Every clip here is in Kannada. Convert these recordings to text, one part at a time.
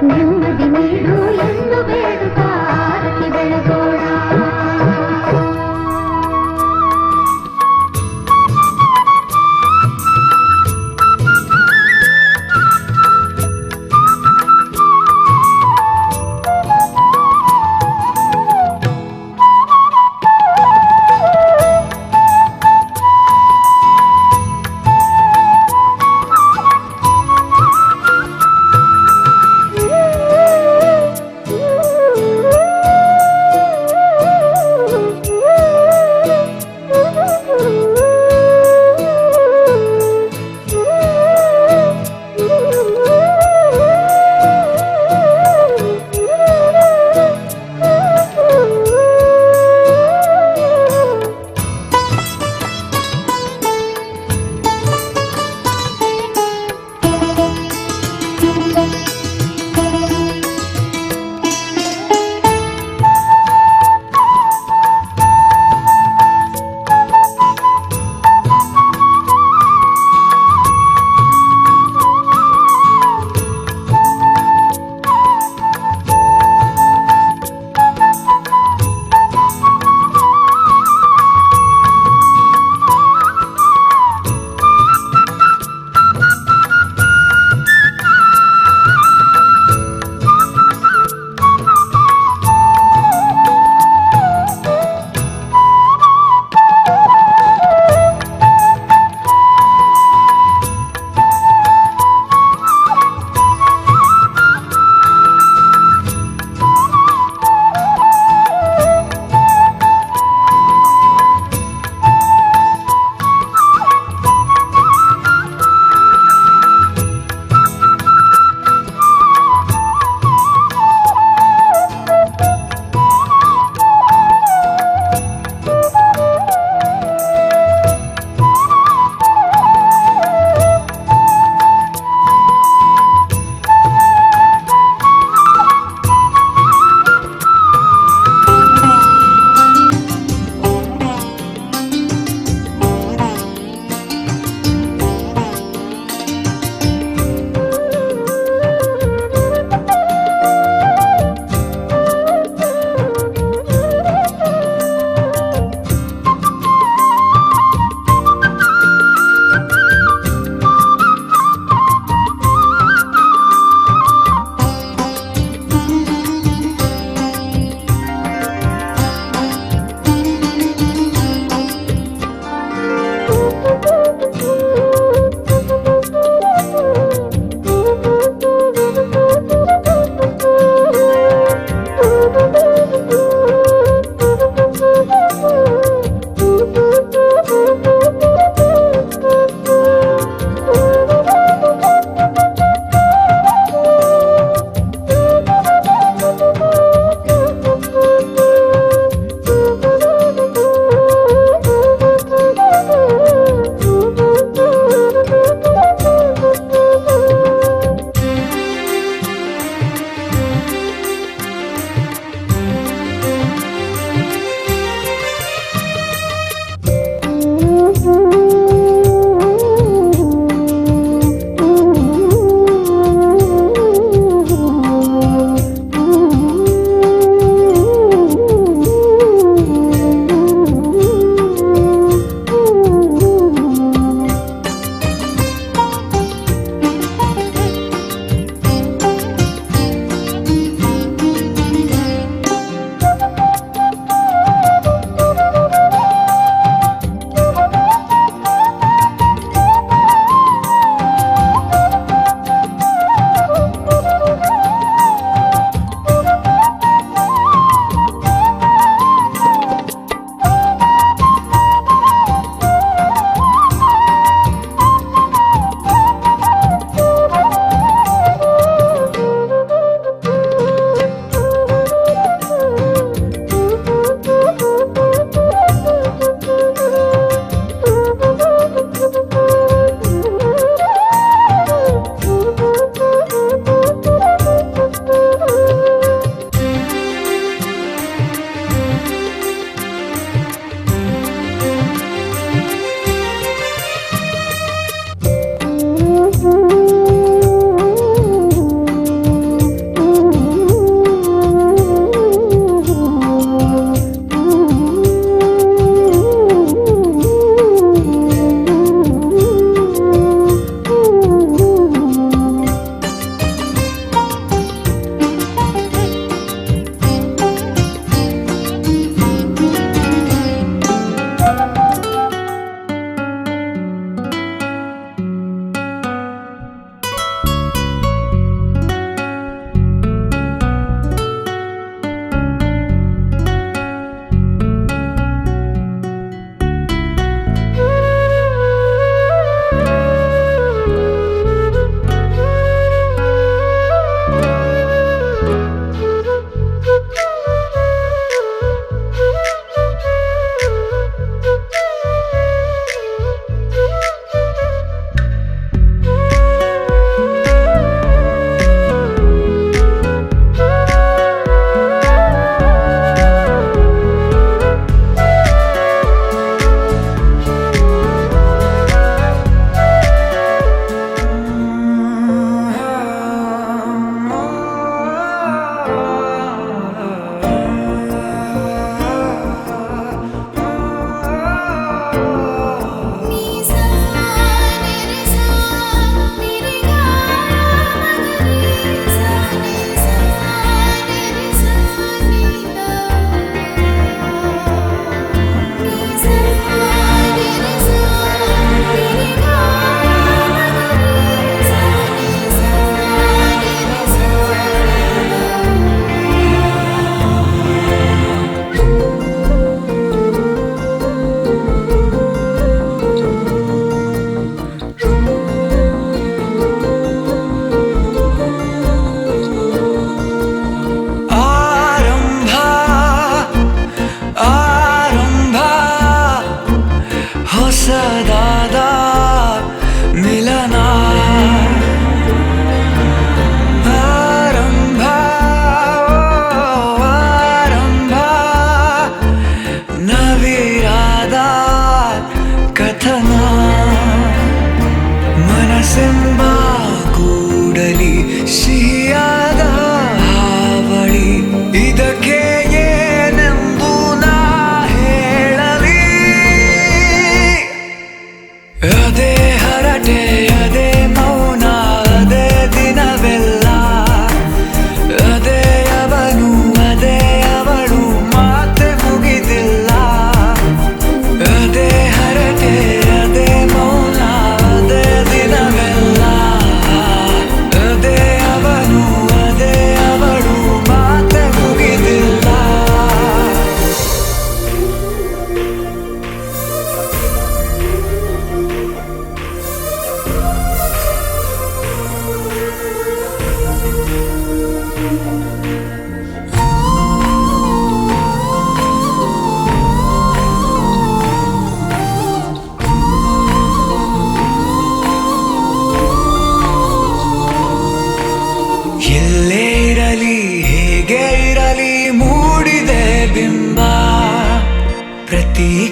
ನೆಮ್ಮದಿ ನೀಡು ಎಂದು ಬೇಡುತ್ತಾ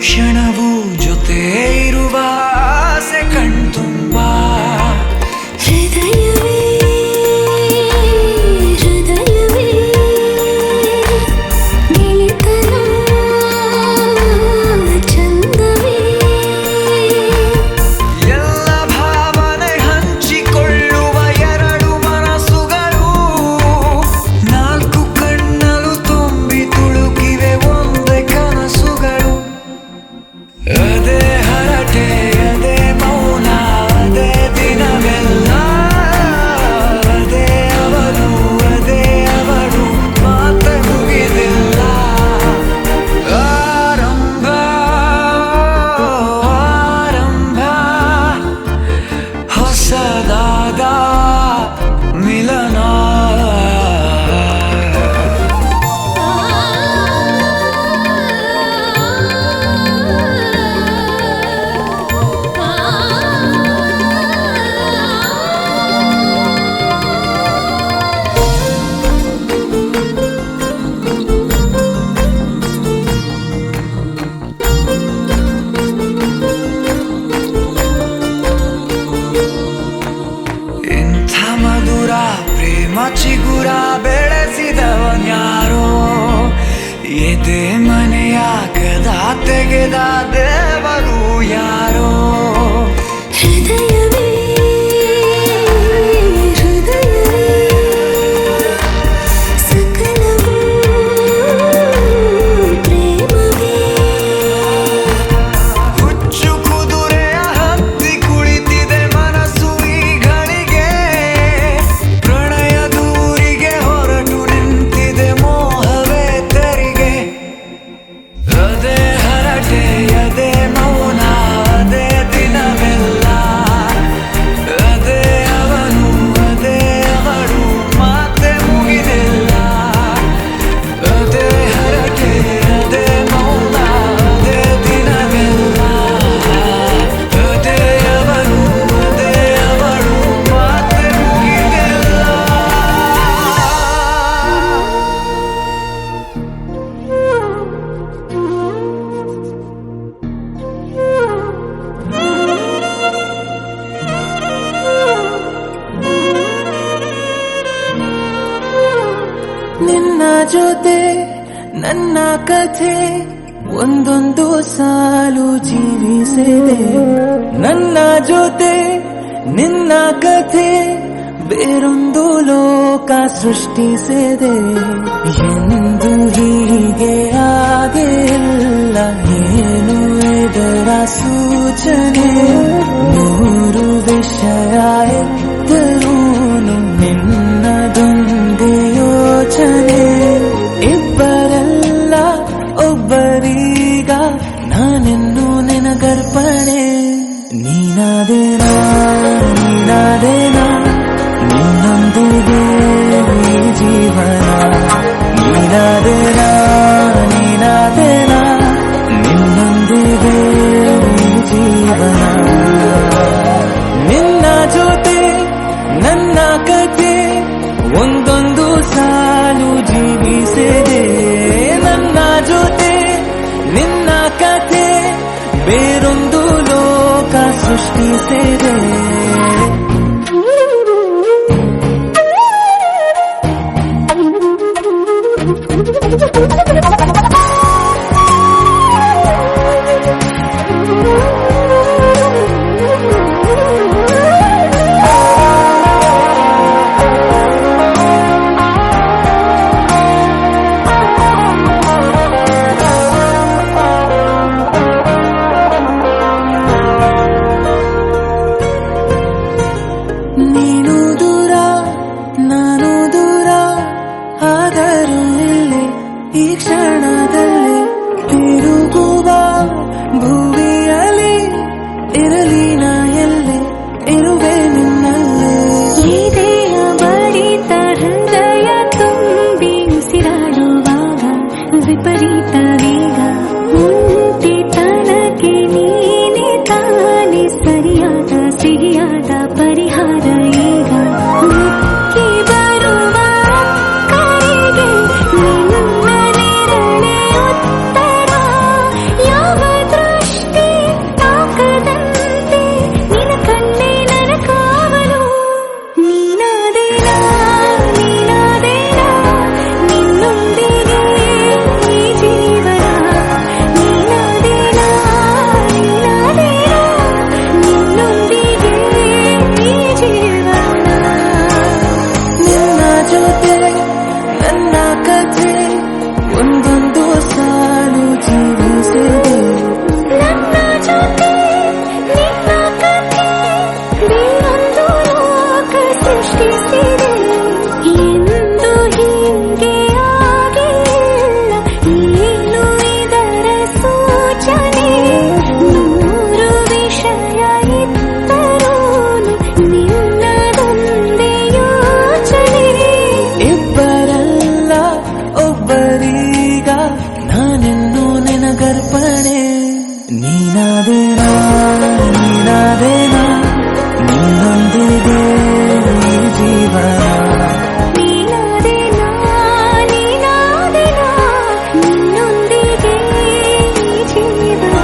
ಕ್ಷಣವೂ ಜೊತೆ ಇರುವ ಆಸೆ ಕಣ್ತುಂಬ ಹೃದಯವೇ ಹೃದಯವೇ ಗೆಳೆತನ ಚಂದವೇ ಎಲ್ಲ ಭಾವನೆ ಹಂಚಿಕೊಳ್ಳುವ ಎರಡು ಮನಸ್ಸುಗಳು ನಾಲ್ಕು ಕಣ್ಣಲು ತುಂಬಿ ತುಳುಕಿವೆ ಒಂದೇ ಕನಸುಗಳು ಅದೇ ಹರಟೆ ಅದೇ ಮೌನ ಅದೇ ದಿನವೆಲ್ಲ ಅದೇ ಅವನು ಅದೇ ಅವಳು ಮಾತೆ ಮುಗಿದಿಲ್ಲ ಆರಂಭ ಆರಂಭ ಹೊಸದಾದ ಮಿಲನ ಇಂಥ ಮಧುರ ಪ್ರೇಮ ಚಿಗುರ ಬೆಳೆಸಿದವನ್ಯಾರೋ ಎದೆ ಮನೆಯ ಕದ ತೆಗೆದ ದೇವರು ಯಾರೋ ಹೃದಯವೇ ಹೃದಯವೇ ಸಕಲವೂ ಪ್ರೇಮವೇ ಹುಚ್ಚು ಕುದುರೆಯ ಹತ್ತಿ ಕುಳಿತಿದೆ ಮನಸ್ಸು ಈ ಗಳಿಗೆ ಪ್ರಣಯ ದೂರಿಗೆ ಹೊರಟು ನಿಂತಿದೆ ಮೋಹವೇ ತೆರಿಗೆ ಅದೇ ಹರಟೆ ಅದೇ ಮೌನ ಅದೇ ದಿನವೆಲ್ಲ ಅದೇ ಅವನು ಅದೇ ಅವಳು ಮಾತೆ ಮುಗಿದಿಲ್ಲ ಅದೇ ಹರಟೆ ಅದೇ ಮೌನ ಅದೇ ದಿನವೆಲ್ಲ ಅದೇ ಅವನು ಅದೇ ಅವಳು ಮಾತೆ ಮುಗಿದಿಲ್ಲ ನಿನ್ನ ಜೊತೆ ನನ್ನ ಕಥೆ ಒಂದೊಂದು ಸಾಲು ಜೀವಿಸಿದೆ ನನ್ನ ಜೊತೆ ನಿನ್ನ ಕಥೆ ಬೇರೊಂದು ಲೋಕ ಸೃಷ್ಟಿಸಿದೆ ಎಂದು ಹೀಗೆ ಆಗಿಲ್ಲ ಏನು ಇದರ ಸೂಚನೆ ನೂರು ವಿಷಯ ಇದ್ದರೂನು ನಿನ್ನದೊಂದೇ ಯೋಚನೆ ಇಬ್ಬರಲ್ಲ ಒಬ್ಬರೀಗ ನಾನೆನ್ನು ನಿನಗರ್ಪಣೆ ನೀನಾದೇನಾ ನೀನಾದೇನಾ ನಿನ್ನೊಂದಿಗೆ ಈ ಜೀವನ ನೀನಾದೇನಾ ನೀನಾದೇನಾ ನಿನ್ನೊಂದಿಗೆ ಈ ಜೀವನ ನಿನ್ನ ಜೊತೆ ನನ್ನ ಕಥೆ ಒಂದೊಂದು ಸಾಲು ಜೀವಿಸಿದೆ ನನ್ನ ಜೊತೆ ನಿನ್ನ ಕಥೆ ಬೇರೊಂದು ಲೋಕ ಸೃಷ್ಟಿಸಿದೆ ನೀನು ದೂರ ನಾನು ದೂರ ಆದರೂ ಇಲ್ಲಿ ಈ ಕ್ಷಣದಲ್ಲಿ ತಿರುಗುವ ಭೂಮಿಯಲ್ಲಿ ಇರಲಿ ನಾ ಎಲ್ಲೆ ಇರುವೆ ನಿನ್ನಲ್ಲೇ ಎದೆಯ ಬಡಿತ ಹೃದಯ ತುಂಬಿ ಉಸಿರಾಡುವಾಗ ವಿಪರೀತ ವೇಗ ಮುಂದಿತನಕ್ಕೆ ನೀನೆ ತಾನೆ ಸರಿಯಾದ ಸಿಹಿಯಾದ ಪರಿಹಾರ ಈಗ ಉಕ್ಕಿ ಬರುವ ಕರೆಗೆ ನಿನ್ನ ನೆರಳೆ ಉತ್ತರ ಯಾವ ಬರೀಗ ನಾನಿನ್ನು ನಿನಗರ್ಪಣೆ. ನೀನಾದೇನಾ ನೀನಾದೇನಾ ನಿನ್ನೊಂದಿಗೆ ಈ ಜೀವನ. ನೀನಾದೇನಾ ನೀನಾದೇನಾ ನಿನ್ನೊಂದಿಗೆ ಈ ಜೀವನ.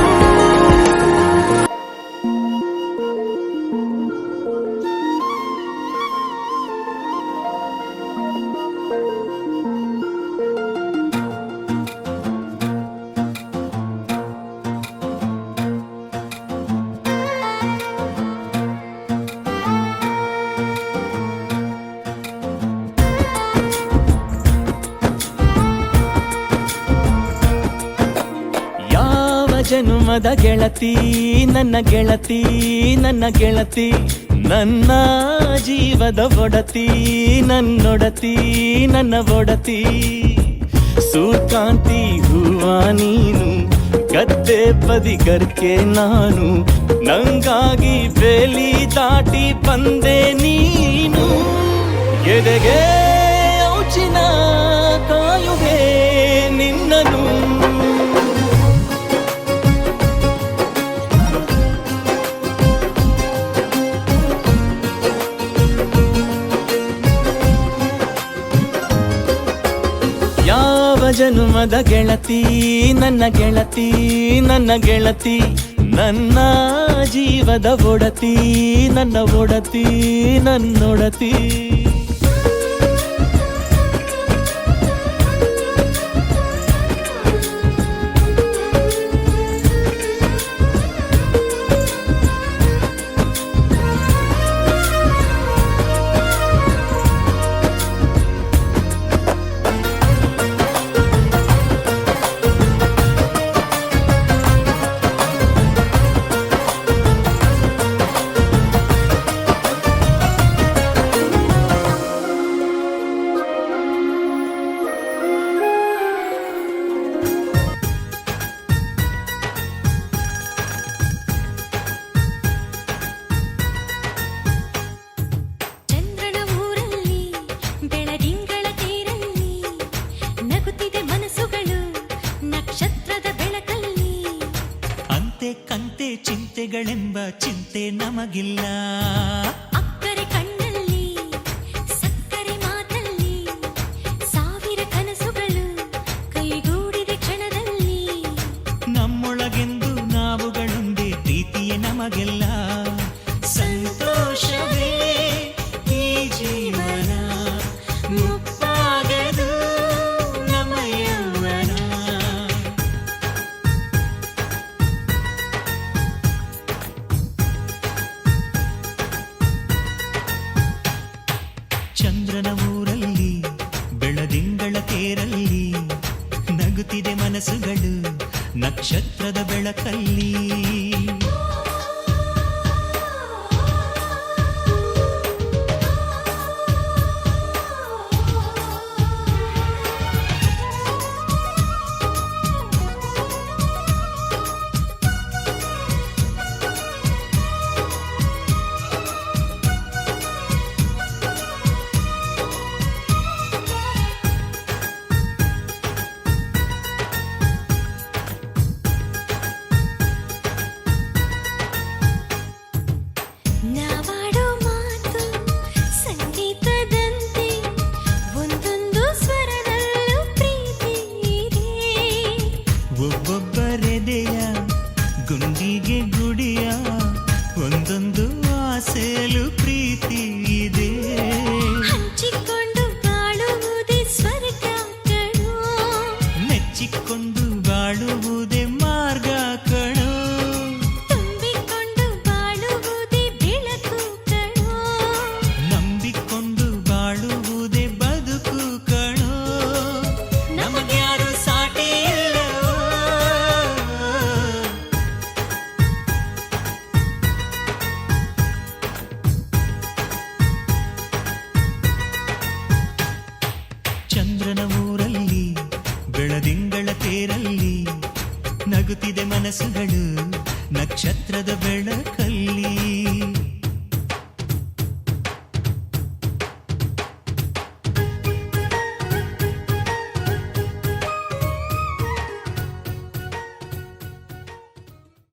ಯಾವ ಜನುಮದ ಗೆಳತಿ ನನ್ನ ಗೆಳತಿ ನನ್ನ ಗೆಳತಿ, ನನ್ನ ಜೀವದ ಒಡತಿ ನನ್ನೊಡತಿ ನನ್ನ ಒಡತಿ. ಸೂರ್ಕಾಂತಿ ಹೂವ ನೀನು, ಗದ್ದೆ ಬದಿಗರ್ಕೆ ನಾನು, ನಂಗಾಗಿ ಬೇಲಿ ದಾಟಿ ಬಂದೆ ನೀನು. ಎದೆಗೆ ಔಚಿನ ಕಾಯುವೆ ನಿನ್ನನು. ಯಾವ ಜನುಮದ ಗೆಳತಿ ನನ್ನ ಗೆಳತಿ ನನ್ನ ಗೆಳತಿ, ನನ್ನ ಜೀವದ ಒಡತಿ ನನ್ನ ಒಡತಿ ನನ್ನೊಡತಿ. ಚಂದ್ರನ ಊರಲ್ಲಿ ಬೆಳದಿಂಗಳ ತೇರಲ್ಲಿ ನಗುತ್ತಿದೆ ಮನಸ್ಸುಗಳು ನಕ್ಷತ್ರದ ಬೆಳಕಲ್ಲಿ. ಅಂತೆ ಕಂತೆ ಚಿಂತೆಗಳೆಂಬ ಚಿಂತೆ ನಮಗಿಲ್ಲ. ಅಕ್ಕರೆ ಕಣ್ಣಲ್ಲಿ ಸಕ್ಕರೆ ಮಾತಲ್ಲಿ ಸಾವಿರ ಕನಸುಗಳು ಕೈಗೂಡಿದೆ ಕ್ಷಣದಲ್ಲಿ. ನಮ್ಮೊಳಗೆಂದು ನಾವುಗಳೊಂದೇ ಪ್ರೀತಿಯೇ ನಮಗೆಲ್ಲ. ಸಂತೋಷವೇ ಈ ಜೀವನ, ಮುಪ್ಪಾಗದು ನಮ್ಮ ಯೌವನ. ಚಂದ್ರನ ಊರಲ್ಲಿ ಬೆಳದಿಂಗಳ ತೇರಲ್ಲಿ ನಗುತ್ತಿದೆ ಮನಸ್ಸುಗಳು ನಕ್ಷತ್ರದ ಬೆಳಕಲ್ಲಿ. ನಾವಾಡೋ ಮಾತು ಸಂಗೀತದಂತೆ ಒಂದೊಂದು ಸ್ವರದಲ್ಲೂ ಪ್ರೀತಿ ಇದೆ. ಒಬ್ಬೊಬ್ಬರೆದೆಯ ಗುಂಡಿಗೆ ಗುಡಿಯ ಒಂದೊಂದು ಆಸೆಯಲು ಪ್ರೀತಿ ಇದೆ. ಹಂಚಿಕೊಂಡು ಬಾಳುವುದೇ ಸ್ವರ್ಗ ಕಣೋ, ಮೆಚ್ಚಿಕೊಂಡು ಬಾಳುವುದೇ ಮಾರ್ಗ ಕಣೋ. ತುಂಬಿಕೊಂಡು ಬಾಳುವುದೇ ಬೆಳಕು ಕಣೋ, ನಂಬಿಕೊಂಡು ಬಾಳುವುದೇ ಬದುಕು ಕಣೋ. ನಮಗ್ಯಾರು ಸಾಟಿ ಇಲ್ಲವೋ. ಚಂದ್ರನ ಊರಲ್ಲಿ ಬೆಳದಿಂಗಳ ತೇರಲ್ಲಿ ನಗುತ್ತಿದೆ ಮನಸ್ಸುಗಳು ನಕ್ಷತ್ರದ ಬೆಳಕಲ್ಲಿ.